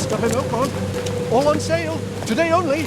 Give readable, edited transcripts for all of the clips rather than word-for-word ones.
Stuff and milk on. All on sale. Today only.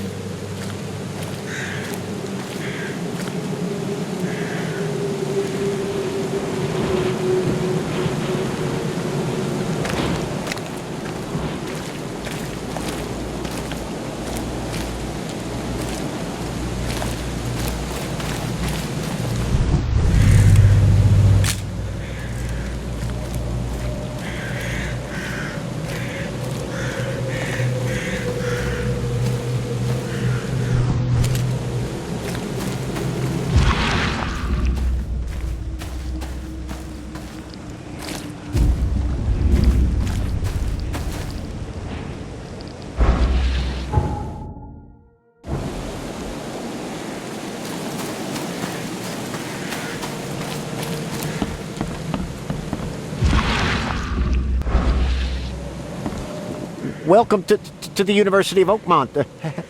Welcome to the University of Oakmont.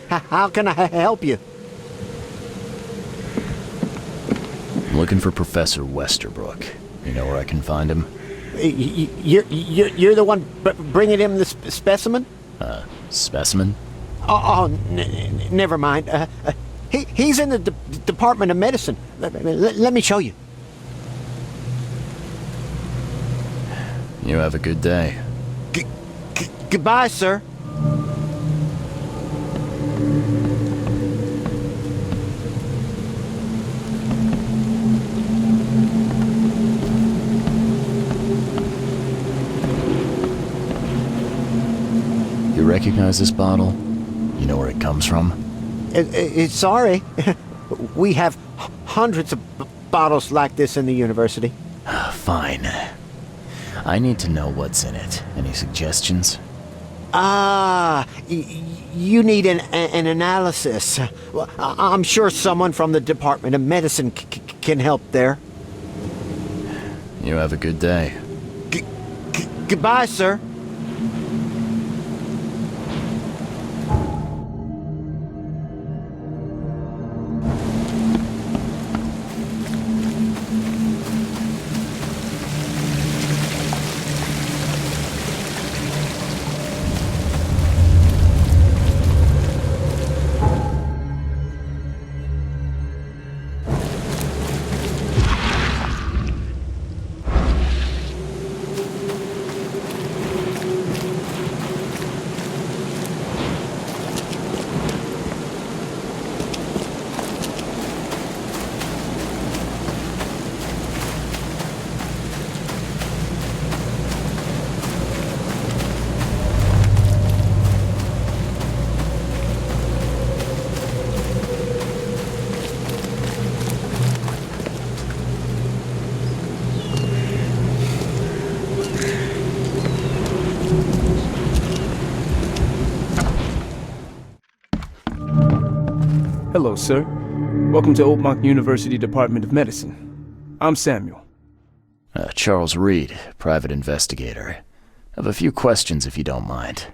How can I help you? I'm looking for Professor Westerbrook. You know where I can find him? You're the one bringing him the specimen? Specimen? Never mind. He's in the Department of Medicine. Let me show you. You have a good day. Goodbye, sir. You recognize this bottle? You know where it comes from? Sorry. We have hundreds of bottles like this in the university. Fine. I need to know what's in it. Any suggestions? You need an analysis. Well, I'm sure someone from the Department of Medicine can help there. You have a good day. Goodbye, sir. Hello, sir. Welcome to Oakmont University Department of Medicine. I'm Samuel. Charles Reed, private investigator. I have a few questions if you don't mind.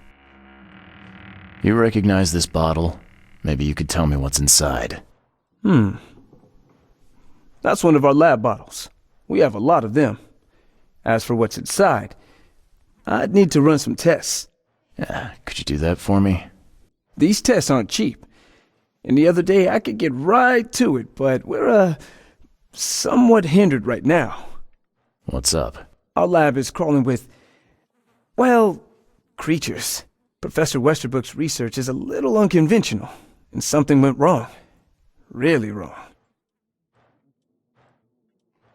You recognize this bottle? Maybe you could tell me what's inside. That's one of our lab bottles. We have a lot of them. As for what's inside, I'd need to run some tests. Could you do that for me? These tests aren't cheap. And the other day I could get right to it, but we're, somewhat hindered right now. What's up? Our lab is crawling with, well, creatures. Professor Westerbrook's research is a little unconventional, and something went wrong. Really wrong.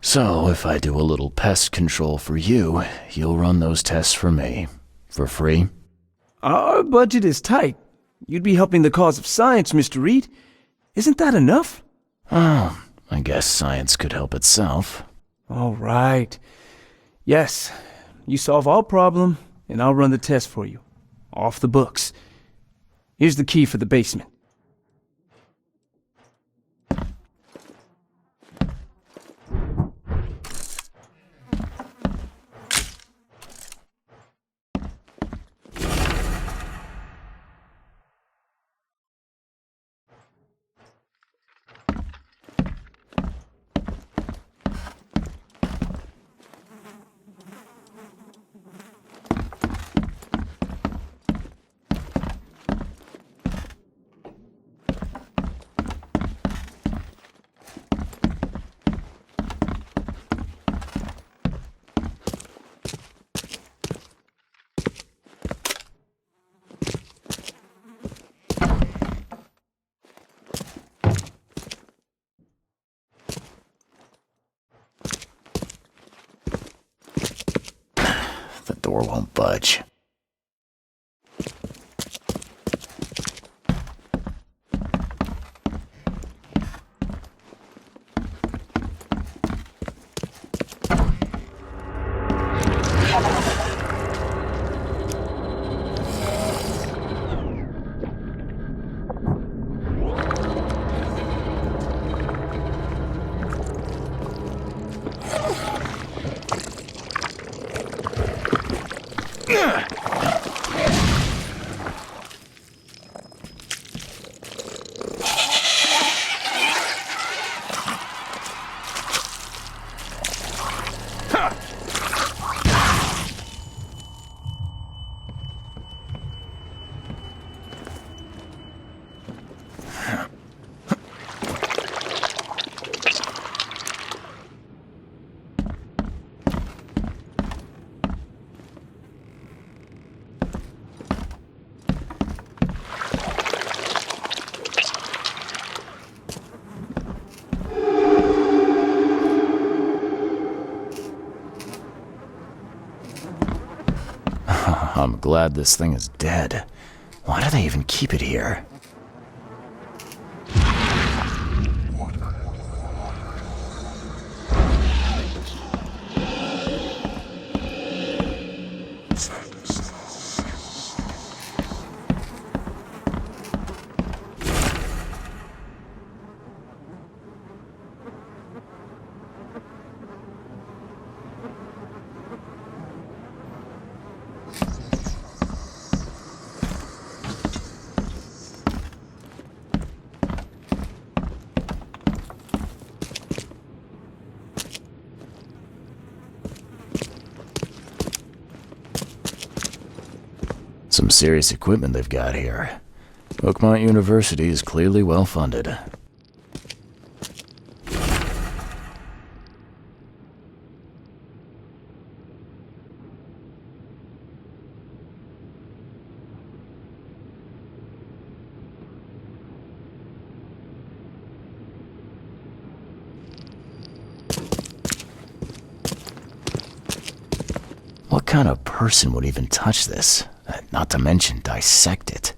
So, if I do a little pest control for you, you'll run those tests for me. For free? Our budget is tight. You'd be helping the cause of science, Mr. Reed. Isn't that enough? Oh, I guess science could help itself. All right. Yes, you solve our problem, and I'll run the test for you. Off the books. Here's the key for the basement. still won't budge. I'm glad this thing is dead. Why do they even keep it here? Some serious equipment they've got here. Oakmont University is clearly well funded. What kind of person would even touch this? Not to mention dissect it.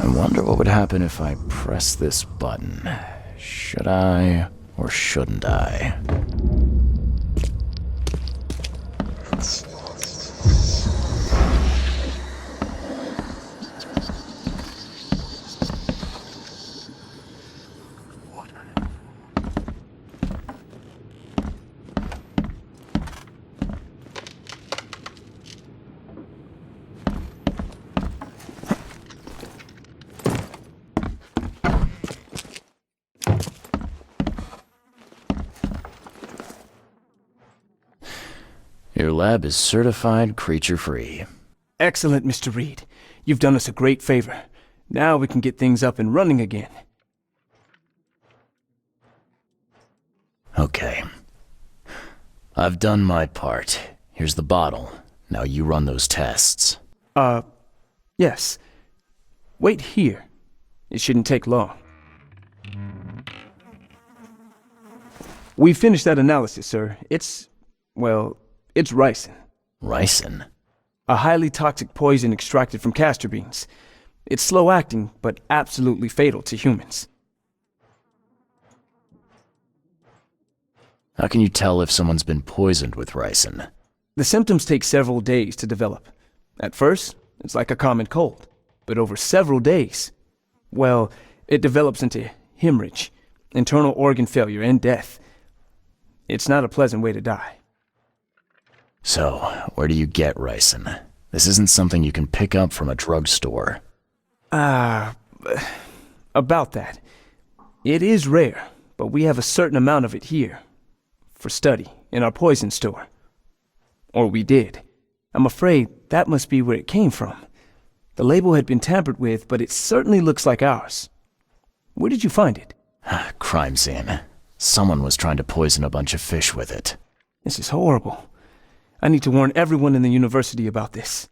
I wonder what would happen if I press this button. Should I or shouldn't I? Your lab is certified creature-free. Excellent, Mr. Reed. You've done us a great favor. Now we can get things up and running again. Okay. I've done my part. Here's the bottle. Now you run those tests. Yes. Wait here. It shouldn't take long. We finished that analysis, sir. It's ricin. Ricin? A highly toxic poison extracted from castor beans. It's slow-acting, but absolutely fatal to humans. How can you tell if someone's been poisoned with ricin? The symptoms take several days to develop. At first, it's like a common cold. But over several days, it develops into hemorrhage, internal organ failure, and death. It's not a pleasant way to die. So, where do you get ricin? This isn't something you can pick up from a drugstore. About that. It is rare, but we have a certain amount of it here. For study, in our poison store. Or we did. I'm afraid that must be where it came from. The label had been tampered with, but it certainly looks like ours. Where did you find it? Crime scene. Someone was trying to poison a bunch of fish with it. This is horrible. I need to warn everyone in the university about this.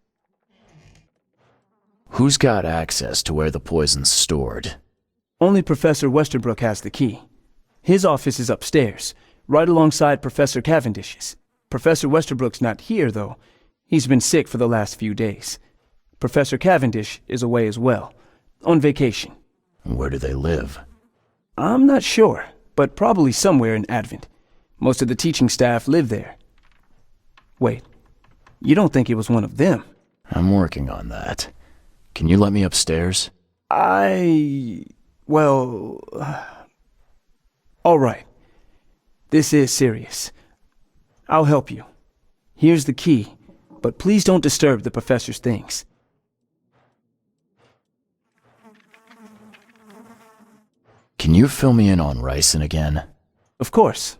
Who's got access to where the poison's stored? Only Professor Westerbrook has the key. His office is upstairs, right alongside Professor Cavendish's. Professor Westerbrook's not here, though. He's been sick for the last few days. Professor Cavendish is away as well, on vacation. Where do they live? I'm not sure, but probably somewhere in Advent. Most of the teaching staff live there. Wait, you don't think it was one of them? I'm working on that. Can you let me upstairs? Well... all right. This is serious. I'll help you. Here's the key, but please don't disturb the professor's things. Can you fill me in on ricin again? Of course.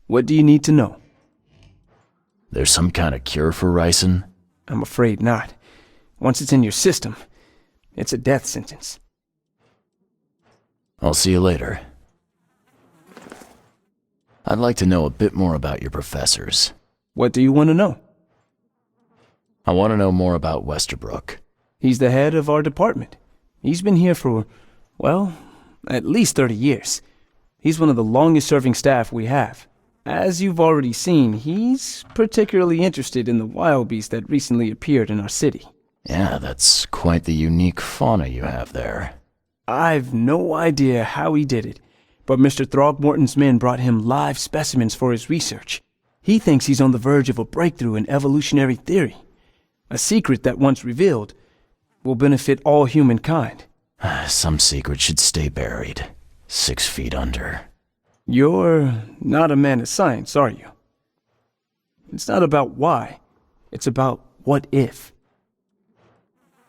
What do you need to know? There's some kind of cure for ricin? I'm afraid not. Once it's in your system, it's a death sentence. I'll see you later. I'd like to know a bit more about your professors. What do you want to know? I want to know more about Westerbrook. He's the head of our department. He's been here for, well, at least 30 years. He's one of the longest-serving staff we have. As you've already seen, he's particularly interested in the wild beast that recently appeared in our city. Yeah, that's quite the unique fauna you have there. I've no idea how he did it, but Mr. Throgmorton's men brought him live specimens for his research. He thinks he's on the verge of a breakthrough in evolutionary theory. A secret that, once revealed, will benefit all humankind. Some secret should stay buried, 6 feet under. You're not a man of science, are you? It's not about why. It's about what if.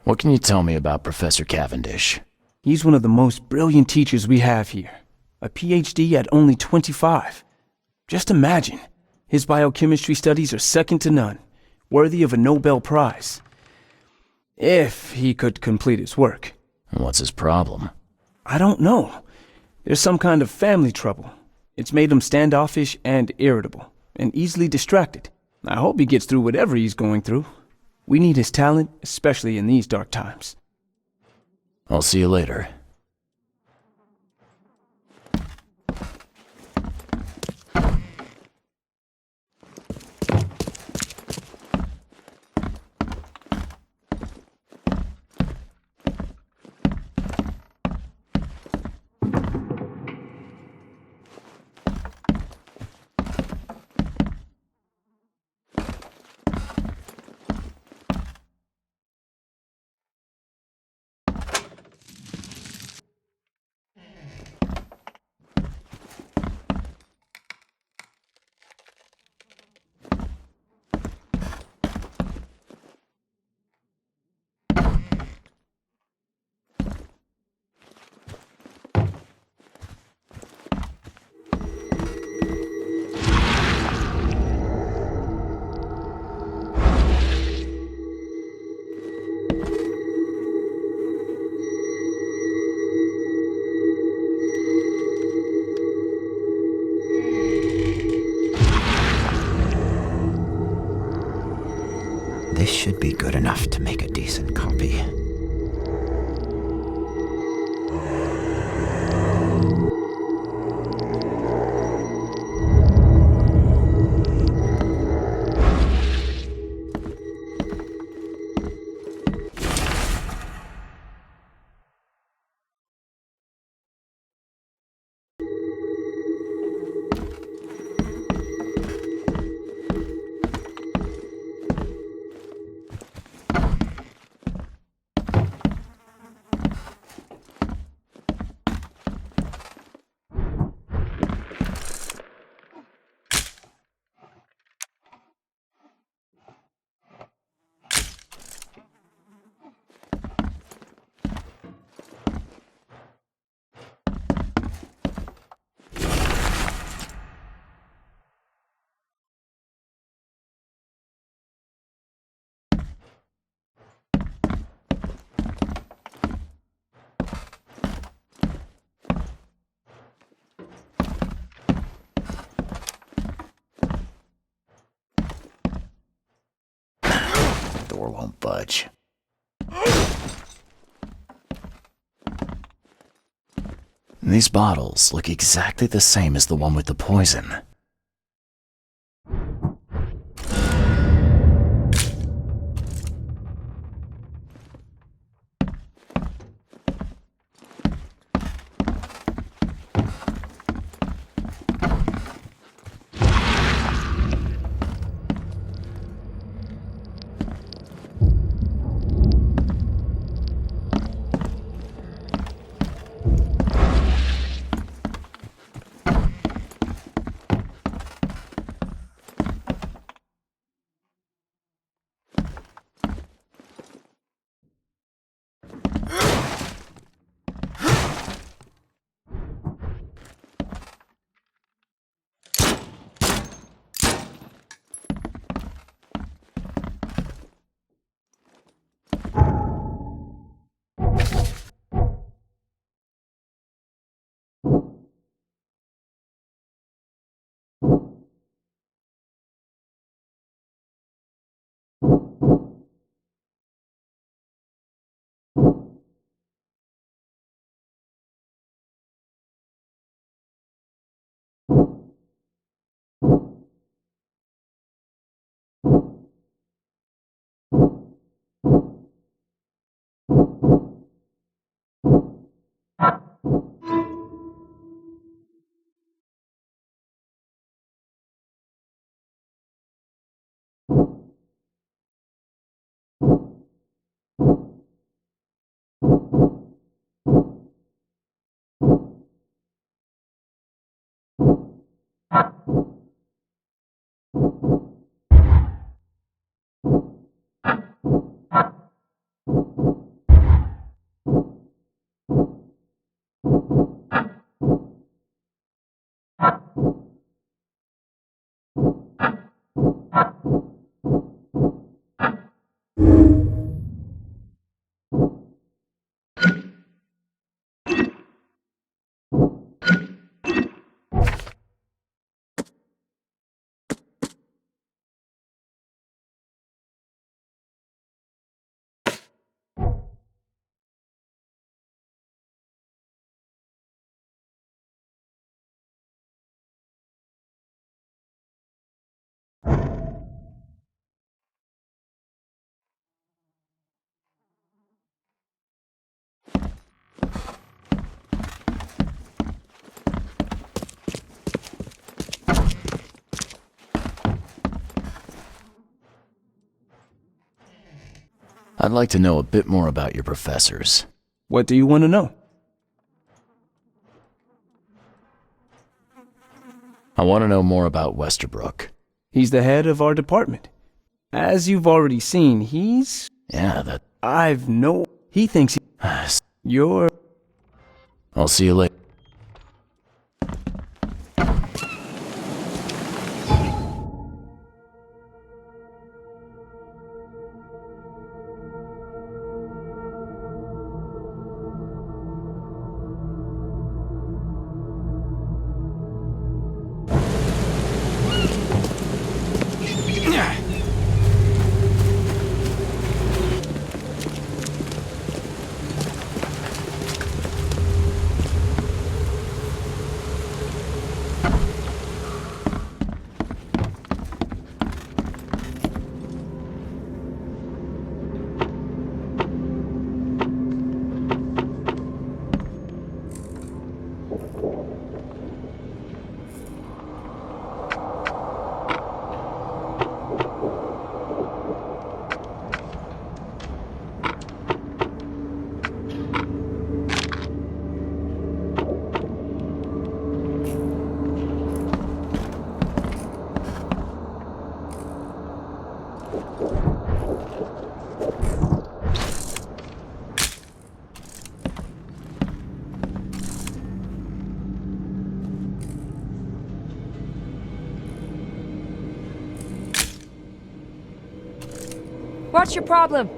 What can you tell me about Professor Cavendish? He's one of the most brilliant teachers we have here. A PhD at only 25. Just imagine. His biochemistry studies are second to none, worthy of a Nobel Prize. If he could complete his work. What's his problem? I don't know. There's some kind of family trouble. It's made him standoffish and irritable, and easily distracted. I hope he gets through whatever he's going through. We need his talent, especially in these dark times. I'll see you later. This should be good enough to make a decent copy. These bottles look exactly the same as the one with the poison. I'd like to know a bit more about your professors. What do you want to know? I want to know more about Westerbrook. He's the head of our department. As you've already seen, he's... Yeah, that... He thinks you're... I'll see you later. What's your problem?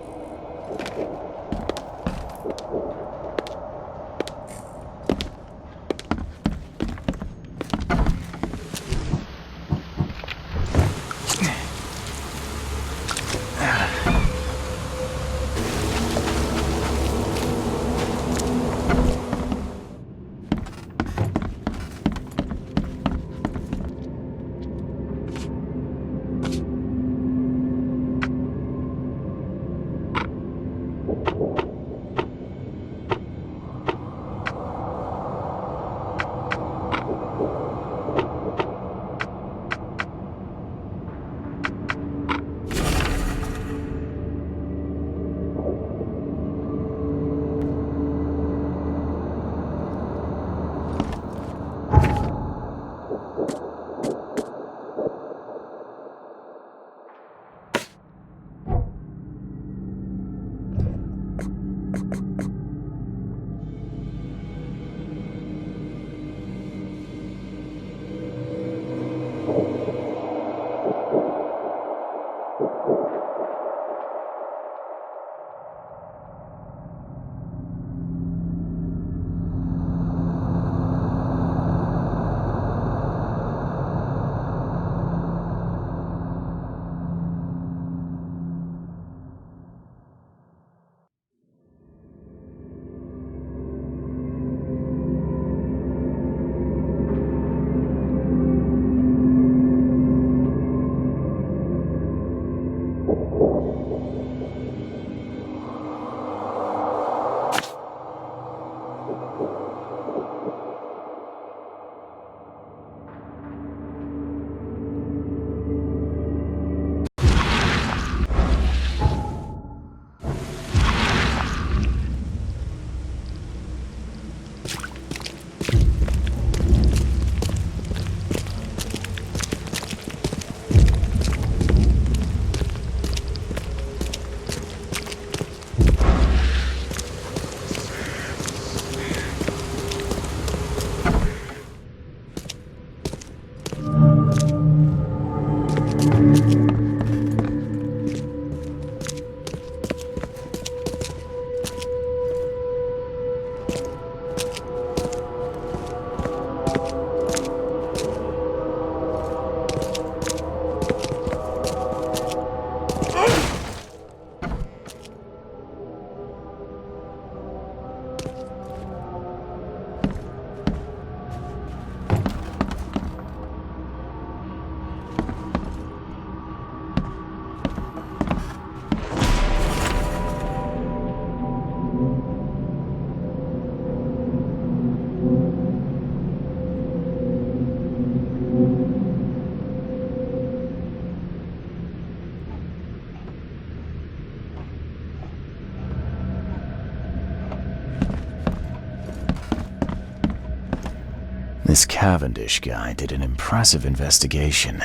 This Cavendish guy did an impressive investigation,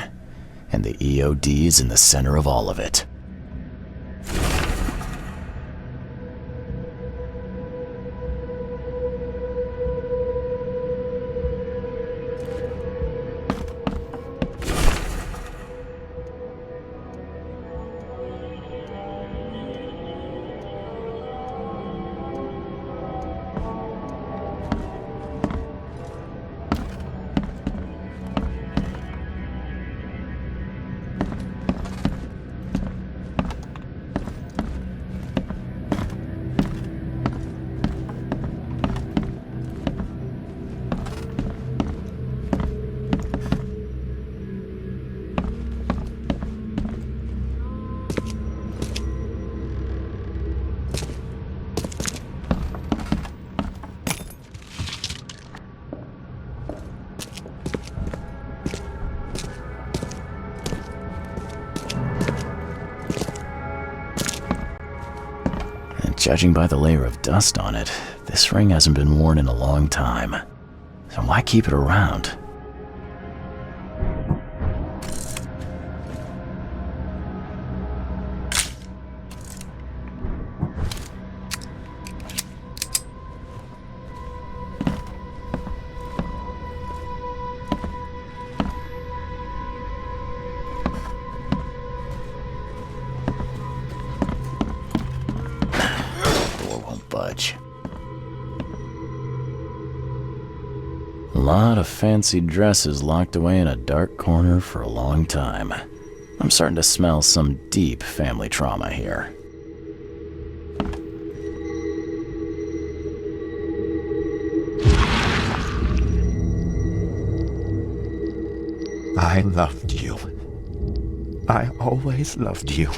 and the EOD is in the center of all of it. Judging by the layer of dust on it, this ring hasn't been worn in a long time. So why keep it around? Budge. A lot of fancy dresses locked away in a dark corner for a long time. I'm starting to smell some deep family trauma here. I loved you. I always loved you.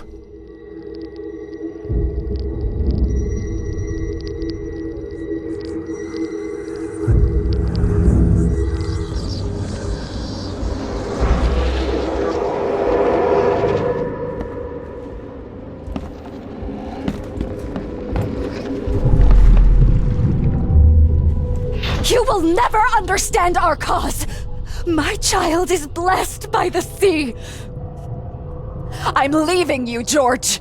You will never understand our cause! My child is blessed by the sea! I'm leaving you, George!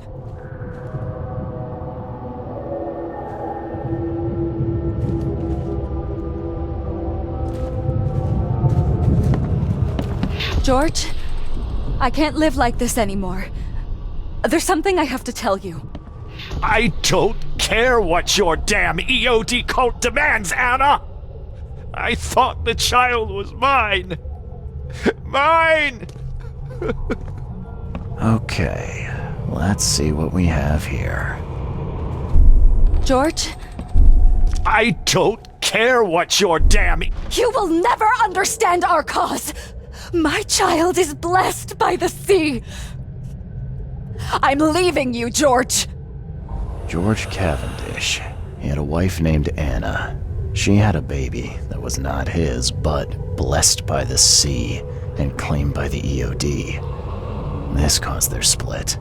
George, I can't live like this anymore. There's something I have to tell you. I don't care what your damn EOD cult demands, Anna! I thought the child was mine! Mine! Okay, let's see what we have here. George? I don't care what your damn... You will never understand our cause! My child is blessed by the sea! I'm leaving you, George! George Cavendish. He had a wife named Anna. She had a baby that was not his, but blessed by the sea and claimed by the EOD. This caused their split.